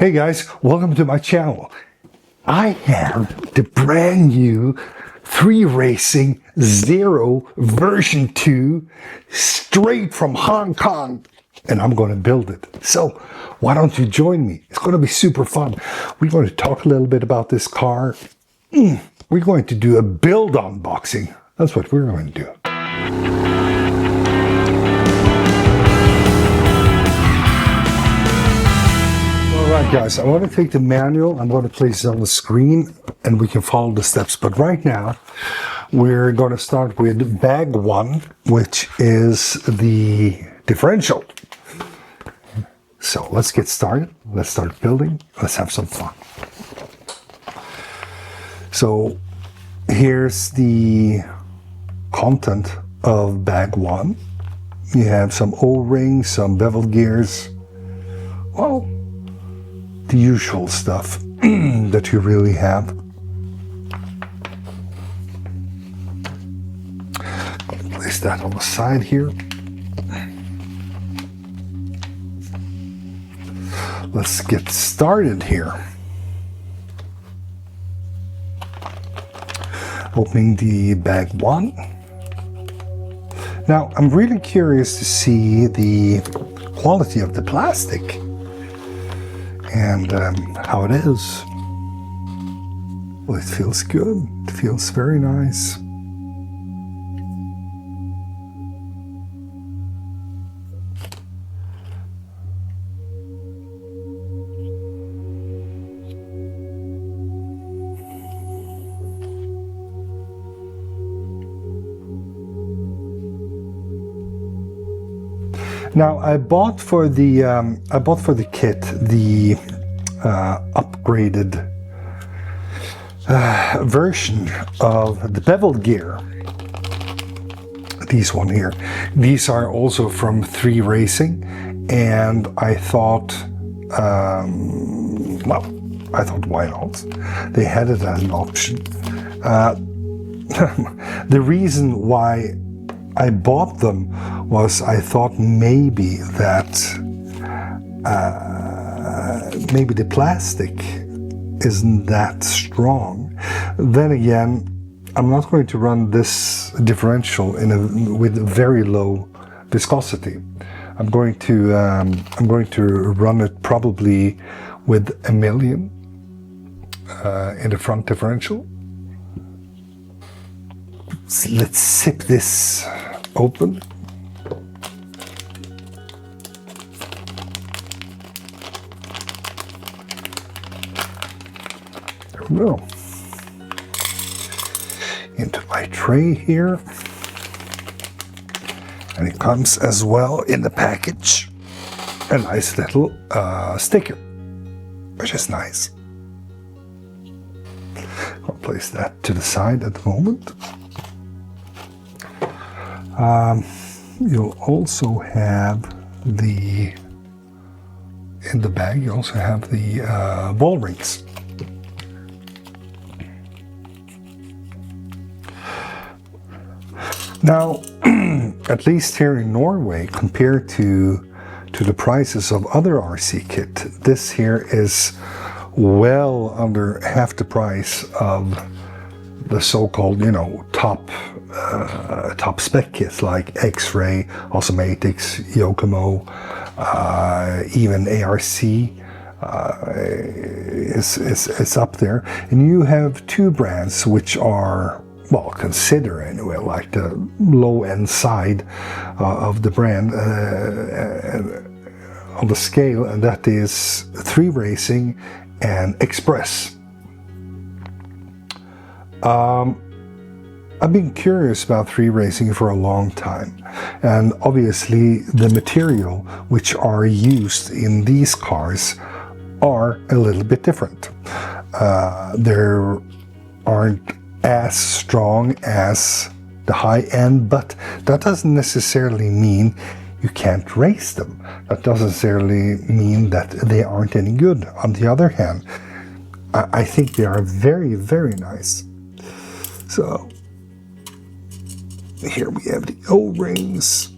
Hey guys, welcome to my channel. I have the brand new 3Racing Cero version 2 straight from Hong Kong, and I'm going to build it. So why don't you join me? It's going to be super fun. We're going to talk a little bit about this car. We're going to do a build unboxing. That's what we're going to do. Alright guys, I want to take the manual, I'm going to place it on the screen and we can follow the steps. But right now, we're going to start with bag 1, which is the differential. So let's get started. Let's start building. Let's have some fun. So here's the content of bag 1. You have some O-rings, some beveled gears. Well, the usual stuff that you really have. Place that on the side here. Let's get started here. Opening the bag 1. Now, I'm really curious to see the quality of the plastic and how it is. Well, it feels good. It feels very nice. Now I bought for the kit the upgraded version of the beveled gear. These one here. These are also from 3Racing, and I thought, why not? They had it as an option. The reason why I bought them was I thought maybe that maybe the plastic isn't that strong. Then again, I'm not going to run this differential with very low viscosity. I'm going to run it probably with 1 million in the front differential. Let's zip this open. There we go. Into my tray here. And it comes as well in the package a nice little sticker, which is nice. I'll place that to the side at the moment. You'll also have in the bag, you also have the ball rings. Now, at least here in Norway, compared to the prices of other RC kit, this here is well under half the price of the so-called, top spec kits like X-Ray, Osmatics, Yokomo, even ARC is up there. And you have 2 brands which are, well, consider anyway, like the low-end side of the brand on the scale, and that is 3Racing and Express. I've been curious about 3Racing for a long time, and obviously the material which are used in these cars are a little bit different. They aren't as strong as the high end, but that doesn't necessarily mean you can't race them. That doesn't necessarily mean that they aren't any good. On the other hand, I think they are very, very nice. So here we have the O-rings,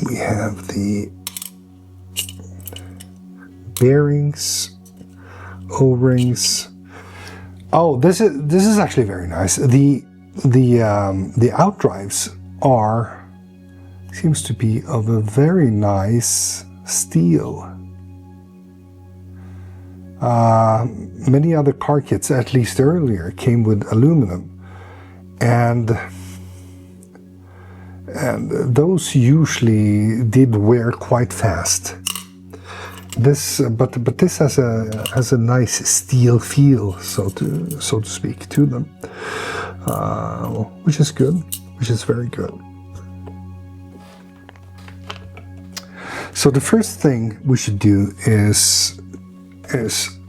we have the bearings, O-rings. Oh, this is actually very nice. The outdrives seems to be of a very nice steel. Many other car kits, at least earlier, came with aluminum, and those usually did wear quite fast. This, but this has a nice steel feel, so to speak, to them, which is good, which is very good. So the first thing we should do is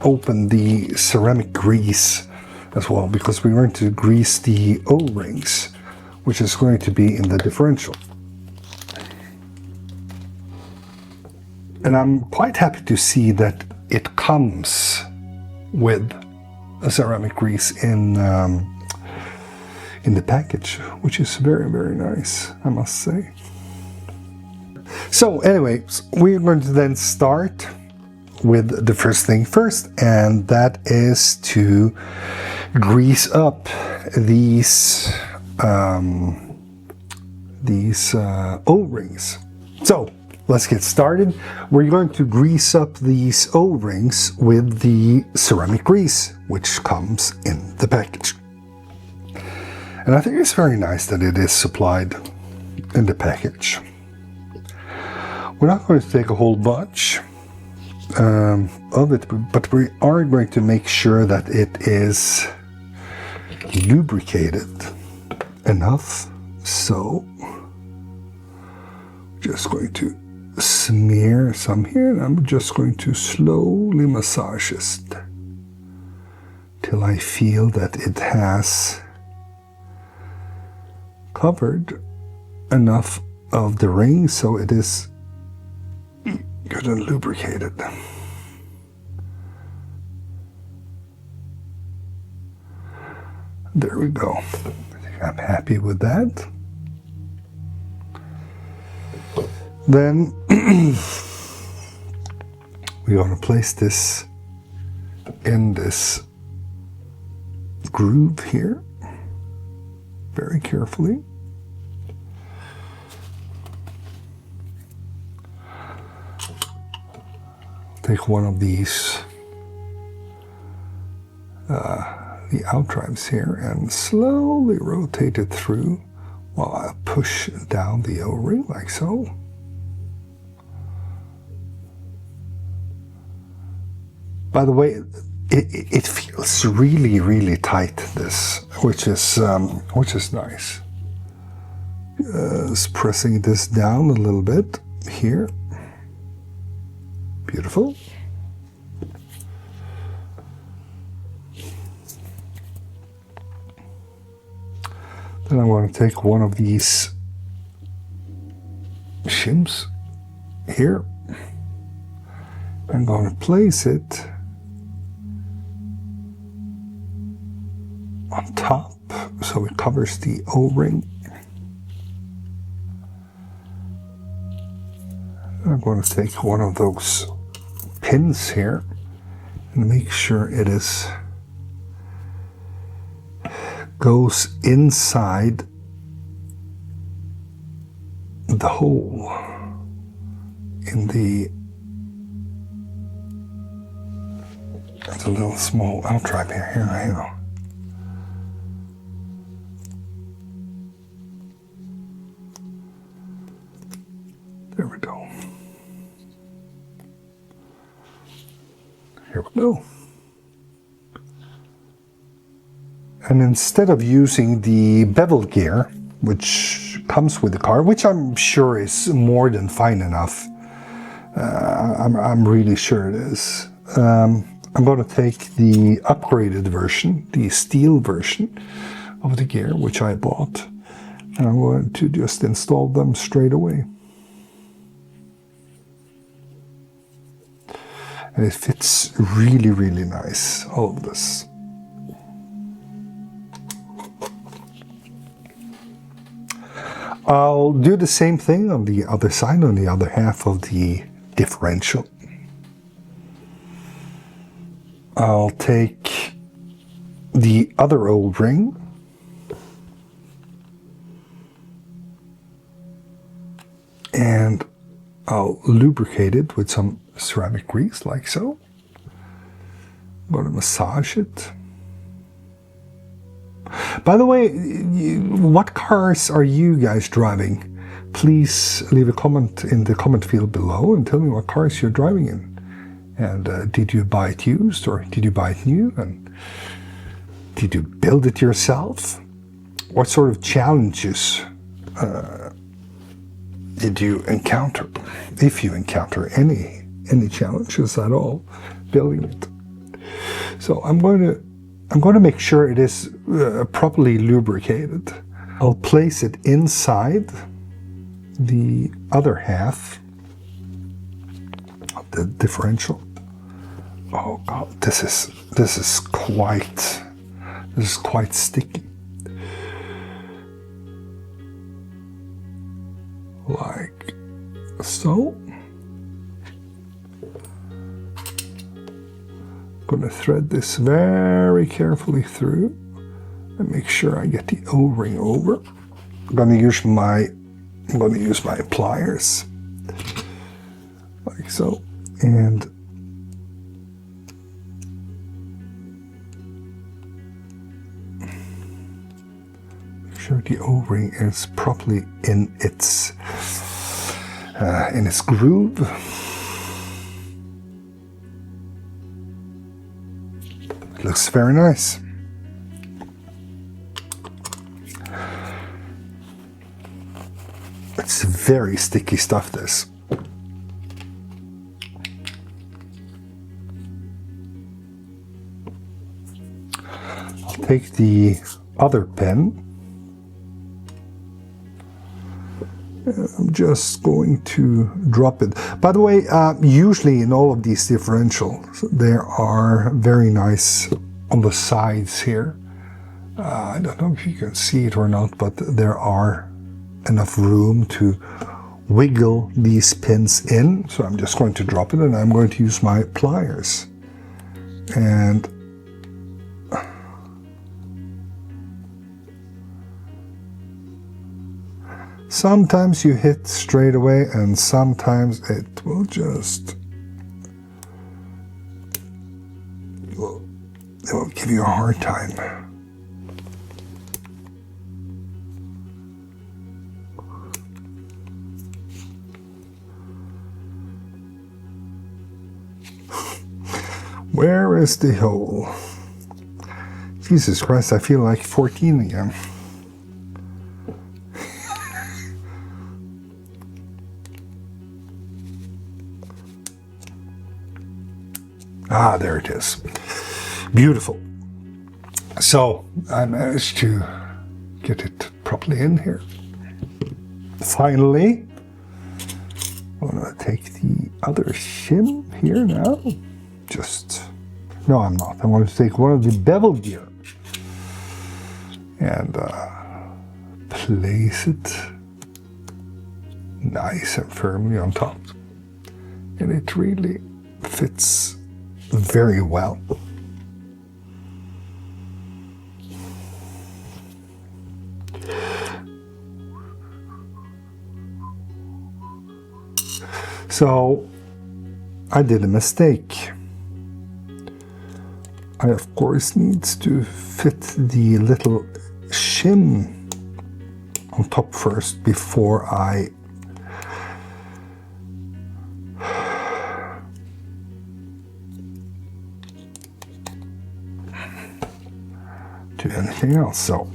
open the ceramic grease as well, because we're going to grease the O-rings, which is going to be in the differential. And I'm quite happy to see that it comes with a ceramic grease in the package, which is very, very nice, I must say. So anyway, we're going to then start with the first thing first, and that is to grease up these O-rings. So let's get started. We're going to grease up these O-rings with the ceramic grease, which comes in the package. And I think it's very nice that it is supplied in the package. We're not going to take a whole bunch of it, but we are going to make sure that it is lubricated enough. So just going to smear some here, and I'm just going to slowly massage it till I feel that it has covered enough of the ring so it is good and lubricated. There we go. I think I'm happy with that. Then we're going to place this in this groove here very carefully. Take one of these the outdrives here and slowly rotate it through while I push down the O-ring like so. By the way, it feels really, really tight, this, which is nice. Just pressing this down a little bit here. Beautiful. Then I'm going to take one of these shims here. I'm going to place it on top so it covers the O-ring. I'm going to take one of those pins here and make sure it goes inside the hole in the little small outdrive here. Here I go. There we go. Here we go. And instead of using the bevel gear, which comes with the car, which I'm sure is more than fine enough, I'm really sure it is, I'm going to take the upgraded version, the steel version of the gear, which I bought, and I'm going to just install them straight away. And it fits really, really nice, all of this. I'll do the same thing on the other side, on the other half of the differential. I'll take the other O-ring and I'll lubricate it with some ceramic grease, like so. I'm going to massage it. By the way, what cars are you guys driving? Please leave a comment in the comment field below and tell me what cars you're driving in. And did you buy it used or did you buy it new? And did you build it yourself? What sort of challenges did you encounter? If you encounter any challenges at all building it. So I'm going to make sure it is properly lubricated. I'll place it inside the other half of the differential. Oh God, this is quite sticky. Like so. I'm going to thread this very carefully through and make sure I get the O-ring over. I'm going to use my pliers like so, and make sure the O-ring is properly in its groove. It looks very nice. It's very sticky stuff, this. I'll take the other pen. I'm just going to drop it. By the way, usually in all of these differentials, there are very nice on the sides here. I don't know if you can see it or not, but there are enough room to wiggle these pins in. So I'm just going to drop it and I'm going to use my pliers. And sometimes you hit straight away and sometimes it will just, it will give you a hard time. Where is the hole? Jesus Christ, I feel like 14 again. Ah, there it is. Beautiful. So I managed to get it properly in here. Finally, I'm going to take the other shim here now. No, I'm not. I'm going to take one of the bevel gear and place it nice and firmly on top. And it really fits very well. So I did a mistake. I of course needs to fit the little shim on top first before I do anything else. So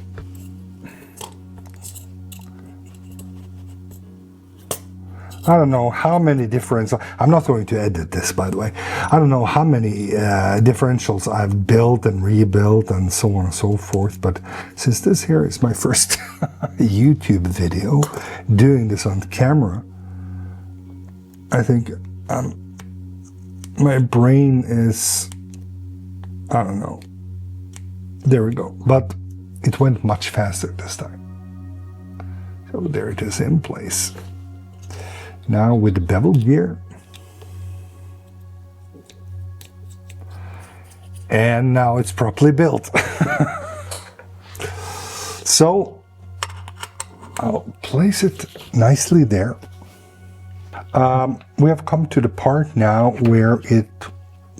I don't know how many differentials. I'm not going to edit this, by the way. I don't know how many differentials I've built and rebuilt and so on and so forth. But since this here is my first YouTube video doing this on camera, I think my brain is, I don't know. There we go. But it went much faster this time. So there it is in place. Now with the bevel gear, And now it's properly built. So I'll place it nicely there. We have come to the part now where it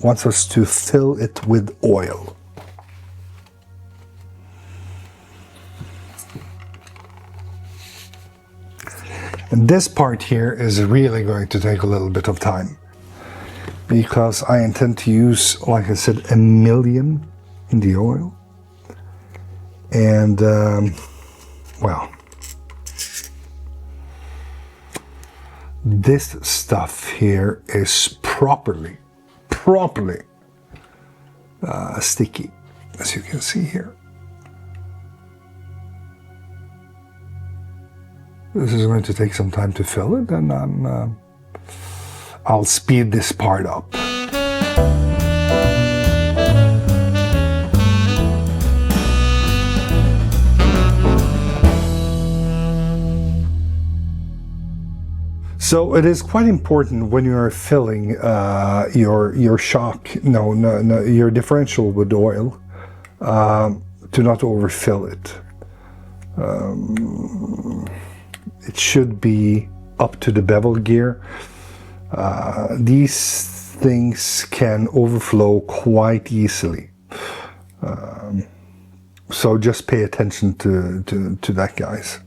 wants us to fill it with oil. And this part here is really going to take a little bit of time, because I intend to use, like I said, 1 million in the oil. And, well, this stuff here is properly sticky, as you can see here. This is going to take some time to fill it, and I'll speed this part up. So it is quite important when you are filling your shock, your differential with oil, to not overfill it. It should be up to the bevel gear. These things can overflow quite easily. So just pay attention to that, guys.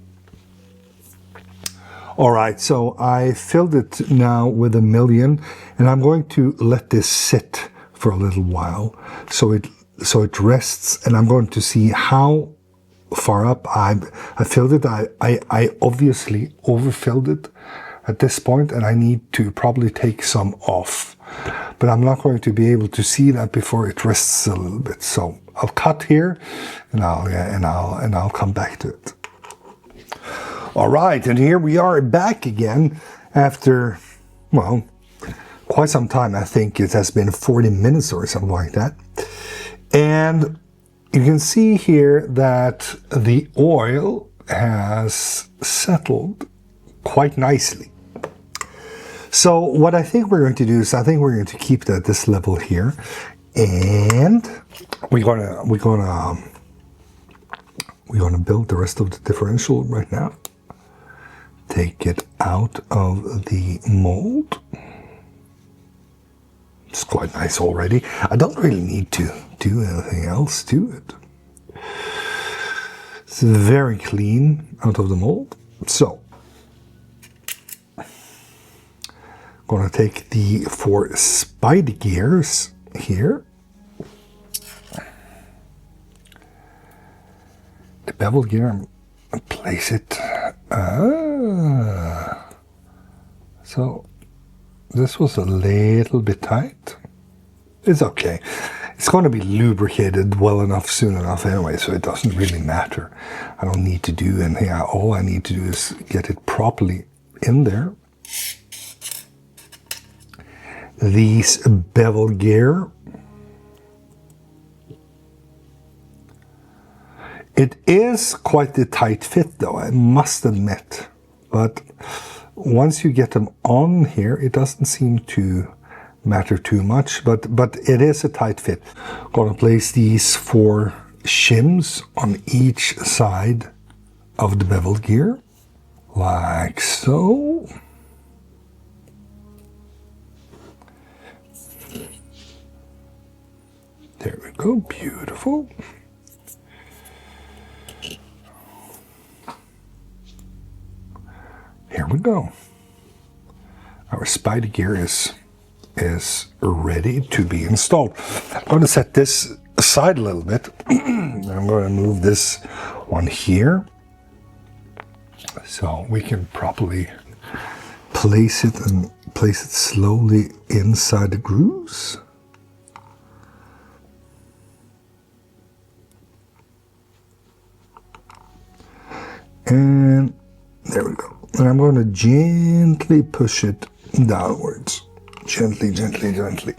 All right, so I filled it now with 1 million, and I'm going to let this sit for a little while so it rests, and I'm going to see how far up I filled it. I obviously overfilled it at this point, and I need to probably take some off, but I'm not going to be able to see that before it rests a little bit. So I'll cut here, and I'll come back to it. All right, and here we are back again after, well, quite some time. I think it has been 40 minutes or something like that. And you can see here that the oil has settled quite nicely. So what I think we're going to do is I think we're going to keep it at this level here, and we're gonna build the rest of the differential right now. Take it out of the mold. It's quite nice already. I don't really need to do anything else to it. It's very clean out of the mold. So, I'm gonna take the 4 spide gears here. The bevel gear, and place it. So this was a little bit tight. It's okay. It's going to be lubricated well enough soon enough anyway, so it doesn't really matter. I don't need to do anything. All I need to do is get it properly in there. These bevel gear. It is quite a tight fit though, I must admit. But once you get them on here, it doesn't seem to matter too much, but it is a tight fit. I'm gonna place these 4 shims on each side of the bevel gear, like so. There we go, beautiful. Here we go. Our spide gear is ready to be installed. I'm going to set this aside a little bit. I'm going to move this one here so we can properly place it and place it slowly inside the grooves. And there we go. And I'm going to gently push it downwards. Gently, gently, gently.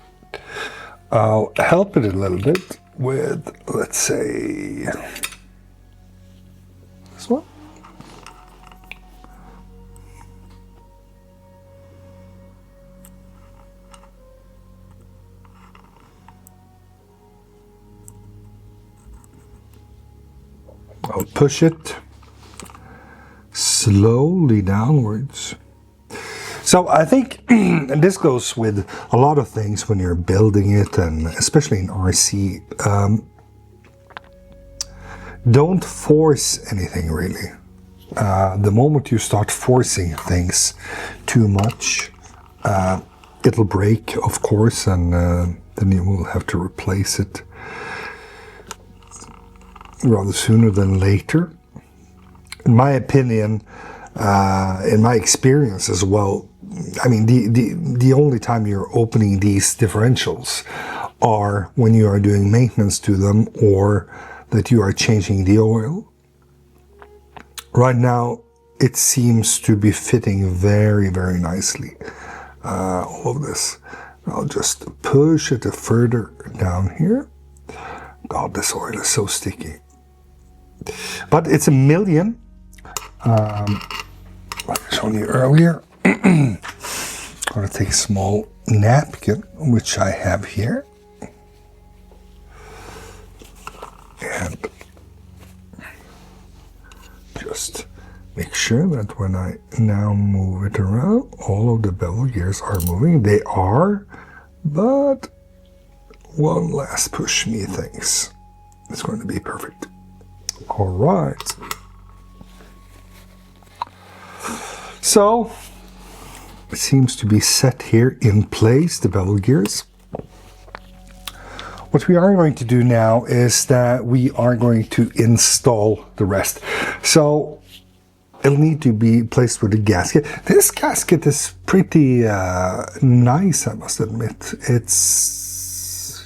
I'll help it a little bit with, let's say, this one. I'll push it slowly downwards. So I think, and this goes with a lot of things when you're building it, and especially in RC, don't force anything really. The moment you start forcing things too much, it'll break, of course, and then you will have to replace it rather sooner than later. In my opinion, in my experience as well, I mean, the only time you're opening these differentials are when you are doing maintenance to them or that you are changing the oil. Right now, it seems to be fitting very, very nicely, all of this. I'll just push it further down here. God, this oil is so sticky. But it's 1 million. Like I showed you earlier. I'm going to take a small napkin, which I have here. And just make sure that when I now move it around, all of the bevel gears are moving. They are, but one last push, methinks it's going to be perfect. All right. So it seems to be set here in place, the bevel gears. What we are going to do now is that we are going to install the rest. So it'll need to be placed with a gasket. This gasket is pretty nice, I must admit. It's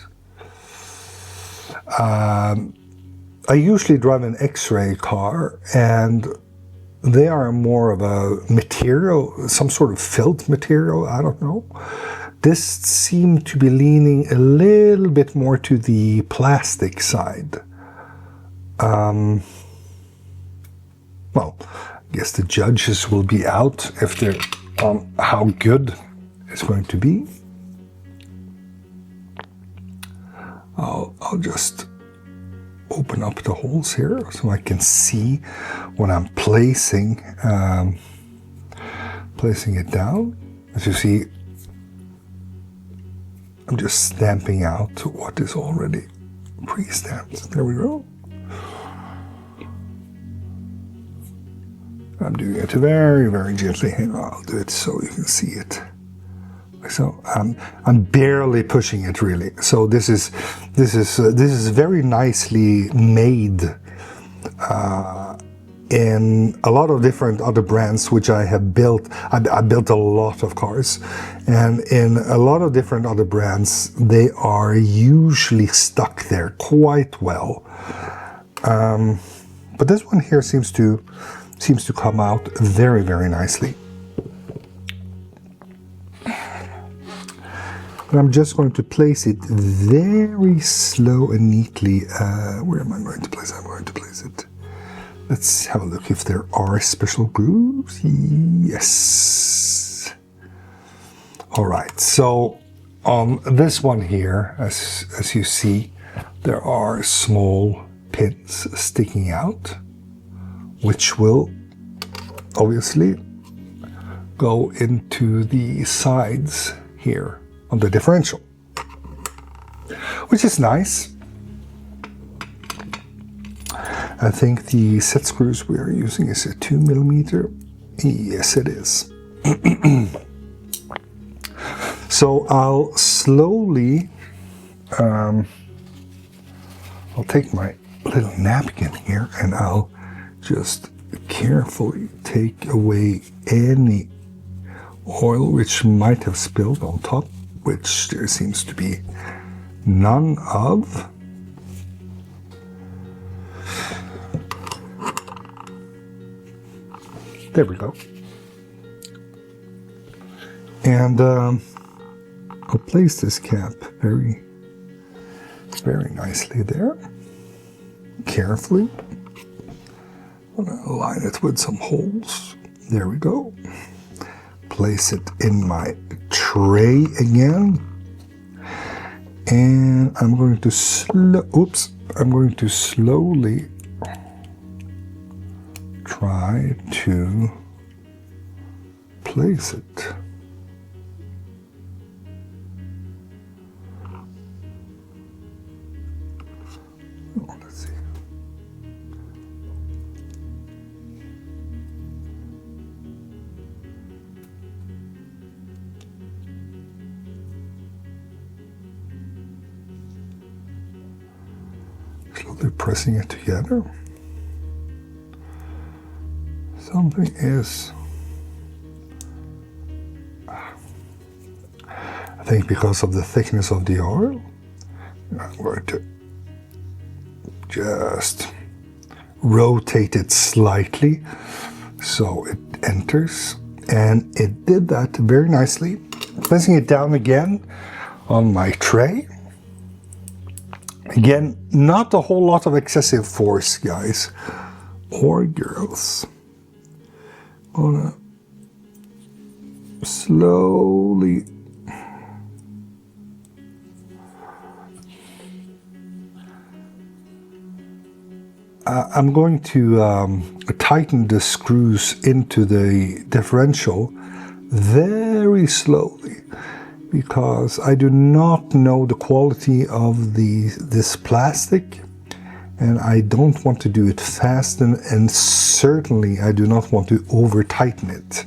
I usually drive an X-ray car, and they are more of a material, some sort of felt material, I don't know. This seemed to be leaning a little bit more to the plastic side. Well, I guess the judges will be out if they're on how good it's going to be. I'll just open up the holes here so I can see when I'm placing it down. As you see, I'm just stamping out what is already pre-stamped. There we go. I'm doing it very, very gently. I'll do it so you can see it. So I'm barely pushing it really. So this is very nicely made in a lot of different other brands which I have built. I built a lot of cars, and in a lot of different other brands they are usually stuck there quite well. But this one here seems to come out very, very nicely. And I'm just going to place it very slow and neatly. Where am I going to place it? I'm going to place it. Let's have a look if there are special grooves. Yes. All right. So on this one here, as you see, there are small pins sticking out, which will obviously go into the sides here on the differential, which is nice. I think the set screws we are using is a 2mm. Yes, it is. So I'll slowly, I'll take my little napkin here and I'll just carefully take away any oil which might have spilled on top, which there seems to be none of. There we go. And I'll place this cap very, very nicely there. Carefully. I'm going to line it with some holes. There we go. Place it in my tray again. And I'm going to slowly try to place it. Oh, let's see. Slowly pressing it together. Something is, I think because of the thickness of the oil, I'm going to just rotate it slightly so it enters, and it did that very nicely. Placing it down again on my tray. Again, not a whole lot of excessive force, guys or girls. Gonna slowly I'm going to tighten the screws into the differential very slowly, because I do not know the quality of this plastic, and I don't want to do it fast, and certainly I do not want to over tighten it.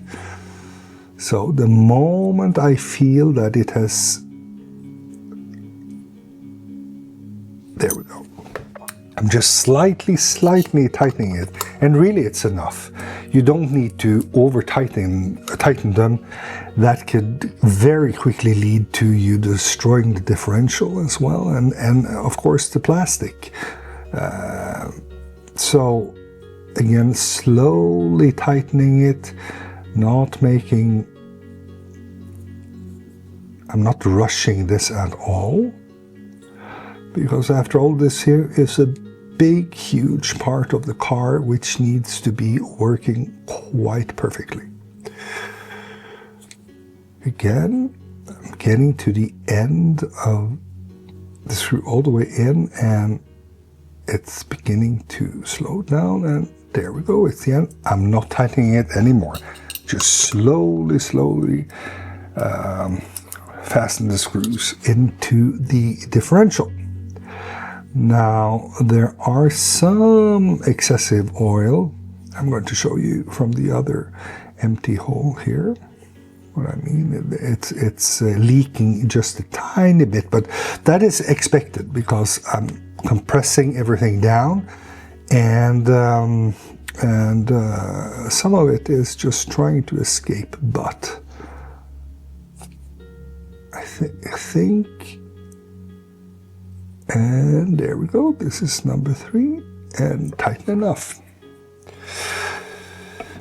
So the moment I feel that it has, there we go. I'm just slightly tightening it, and really it's enough. You don't need to over tighten them. That could very quickly lead to you destroying the differential as well, and of course the plastic. So again, slowly tightening it, I'm not rushing this at all, because after all, this here is a big, huge part of the car which needs to be working quite perfectly. Again, I'm getting to the end of the screw all the way in, and it's beginning to slow down, and there we go, it's the end. I'm not tightening it anymore. Just slowly fasten the screws into the differential. Now, there are some excessive oil. I'm going to show you from the other empty hole here what I mean. It's leaking just a tiny bit, but that is expected because I'm compressing everything down, and some of it is just trying to escape, but I think, and there we go, this is number 3, and tight enough.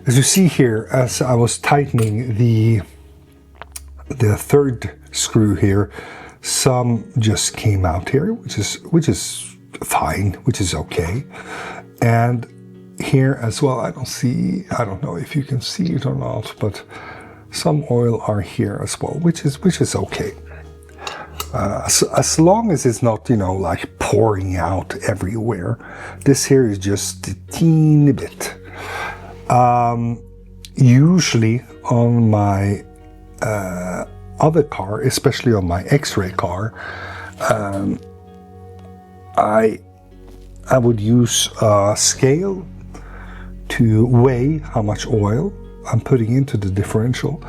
As you see here, as I was tightening the third screw here, some just came out here, which is fine, which is okay. And here as well, I don't know if you can see it or not, but some oil are here as well, which is okay. As long as it's not, like pouring out everywhere. This here is just a teeny bit. Usually on my other car, especially on my X-ray car, I would use a scale to weigh how much oil I'm putting into the differential.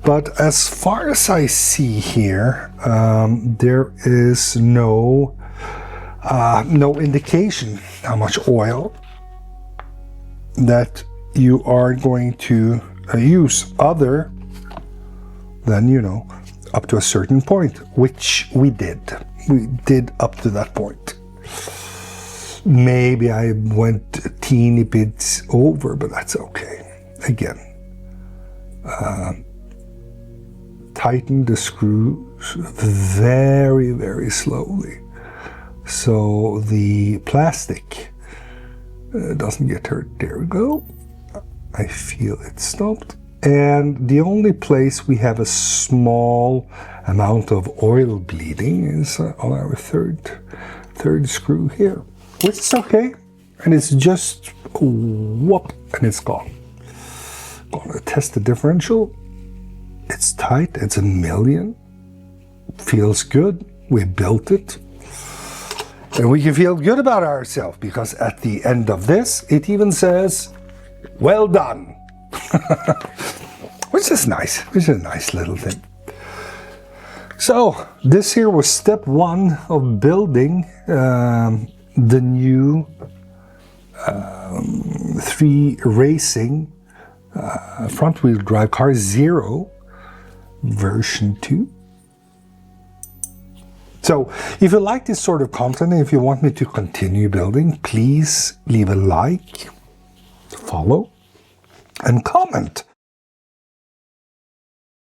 But as far as I see here, there is no indication how much oil that you are going to use, other than, up to a certain point, which we did. We did up to that point. Maybe I went a teeny bit over, but that's okay. Again, tighten the screws very, very slowly, so the plastic doesn't get hurt. There we go. I feel it stopped. And the only place we have a small amount of oil bleeding is on our third screw here, which is okay. And it's just whoop, a and it's gone. Gonna test the differential. It's tight, it's 1,000,000. Feels good, we built it. And we can feel good about ourselves because at the end of this, it even says, well done. Which is nice, which is a nice little thing. So this here was step 1 of building the new 3Racing front-wheel drive car Cero version 2. So if you like this sort of content and if you want me to continue building, please leave a like, follow, and comment